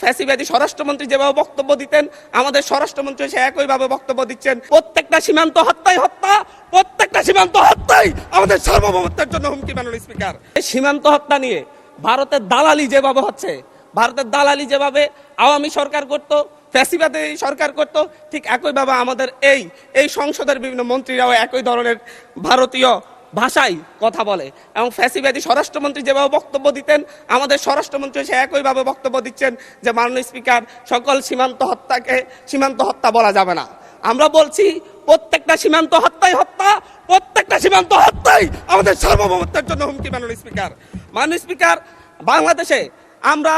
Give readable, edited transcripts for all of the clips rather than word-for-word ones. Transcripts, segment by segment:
ফ্যাসিবাদী স্বরাষ্ট্রমন্ত্রী যেভাবে বক্তব্য দিতেন আমাদের স্বরাষ্ট্রমন্ত্রী সে একইভাবে বক্তব্য দিচ্ছেন। প্রত্যেকটা সীমান্ত হত্যাই হত্যা, প্রত্যেকটা সীমান্ত হত্যাই আমাদের সার্বভৌমত্বের জন্য হুমকি। মাননীয় স্পিকার, এই সীমান্ত হত্যা নিয়ে ভারতের দালালি যেভাবে হচ্ছে, ভারতের দালালি যেভাবে আওয়ামী সরকার করত, ফ্যাসিবাদী সরকার করত, ঠিক একইভাবে আমাদের এই সংসদের বিভিন্ন মন্ত্রীরাও একই ধরনের ভারতীয় ভাষায় কথা বলে। এবং ফ্যাসিবাদী স্বরাষ্ট্রমন্ত্রী যেভাবে বক্তব্য দিতেন আমাদের স্বরাষ্ট্রমন্ত্রী সে একইভাবে বক্তব্য দিচ্ছেন যে মাননীয় স্পিকার সকল সীমান্ত হত্যাকে সীমান্ত হত্যা বলা যাবে না। আমরা বলছি প্রত্যেকটা সীমান্ত হত্যাই হত্যা, প্রত্যেকটা সীমান্ত হত্যাই আমাদের সার্বভৌমত্বের জন্য হুমকি। মাননীয় স্পিকার, বাংলাদেশে আমরা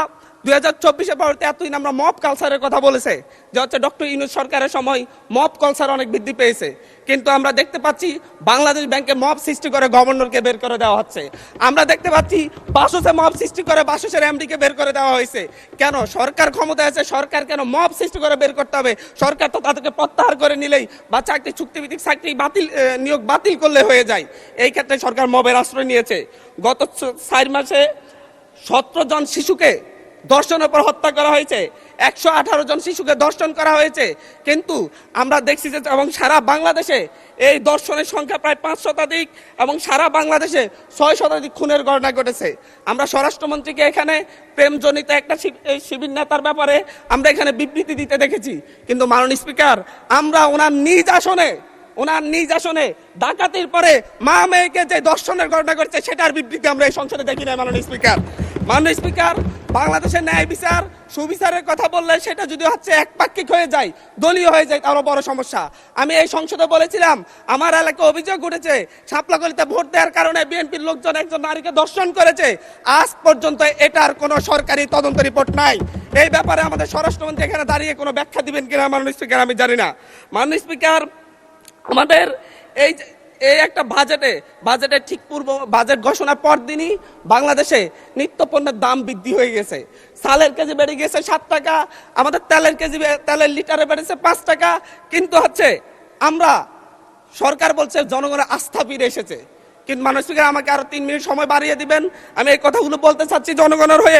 2024-এ পরবর্তী এতদিন আমরা মব কালচারের কথা বলেছে যে হচ্ছে ডক্টর ইউনূস সরকারের সময় মব কালচার অনেক বৃদ্ধি পেয়েছে, কিন্তু আমরা দেখতে পাচ্ছি বাংলাদেশ ব্যাংকে মব সৃষ্টি করে গভর্নরকে বের করে দেওয়া হচ্ছে। আমরা দেখতে পাচ্ছি বাসসে মব সৃষ্টি করে বাসসের এমডিকে বের করে দেওয়া হয়েছে। কেন? সরকার ক্ষমতায় আছে, সরকার কেন মব সৃষ্টি করে বের করতে হবে? সরকার তো তাদেরকে প্রত্যাহার করে নিলেই বা চাকরি চুক্তিভিত্তিক চাকরি নিয়োগ বাতিল করলে হয়ে যায়। এই ক্ষেত্রে সরকার মবের আশ্রয় নিয়েছে। গত 4 মাসে 17 জন শিশুকে ধর্ষণের পর হত্যা করা হয়েছে, 118 জন শিশুকে ধর্ষণ করা হয়েছে। কিন্তু আমরা দেখছি যে এবং সারা বাংলাদেশে এই ধর্ষণের সংখ্যা প্রায় 5 শতাধিক এবং সারা বাংলাদেশে 6 শতাধিক খুনের ঘটনা ঘটেছে। আমরা স্বরাষ্ট্রমন্ত্রীকে এখানে প্রেমজনিত একটা শিবির নেতার ব্যাপারে আমরা এখানে বিবৃতি দিতে দেখেছি, কিন্তু মাননীয় স্পিকার আমরা ওনার নিজ আসনে ডাকাতির পরে মা মেয়েকে যে দর্শনের ঘটনা ঘটছে সেটার বিবৃতি আমরা এই সংসদে দেখি না। মাননীয় স্পিকার, বাংলাদেশের ন্যায় বিচার সুবিচারের কথা বললে সেটা যদি হচ্ছে একপাক্ষিক হয়ে যায়, দলীয় হয়ে যায়, তারও বড় সমস্যা। আমি এই সংসদে বলেছিলাম আমার এলাকায় অভিযোগ উঠেছে শাপলাগলিতে ভোট দেওয়ার কারণে বিএনপির লোকজন একজন নারীকে ধর্ষণ করেছে। আজ পর্যন্ত এটার কোনো সরকারি তদন্ত রিপোর্ট নাই। এই ব্যাপারে আমাদের স্বরাষ্ট্রমন্ত্রী এখানে দাঁড়িয়ে কোনো ব্যাখ্যা দিবেন কিনা মাননীয় স্পিকার আমি জানি না। মাননীয় স্পিকার, আমাদের এই একটা বাজেটের ঠিক পূর্ব বাজেট ঘোষণার পর দিনই বাংলাদেশে নিত্য পণ্যের দাম বৃদ্ধি হয়ে গেছে। চালের কেজি বেড়ে গেছে 7 টাকা, আমাদের তেলের লিটারে বেড়েছে 5 টাকা। কিন্তু হচ্ছে আমরা সরকার বলছে জনগণের আস্থা ফিরে এসেছে। কিন্তু মাননীয় স্পিকার আমাকে আরো 3 মিনিট সময় বাড়িয়ে দিবেন, আমি এই কথাগুলো বলতে চাচ্ছি জনগণের হয়ে।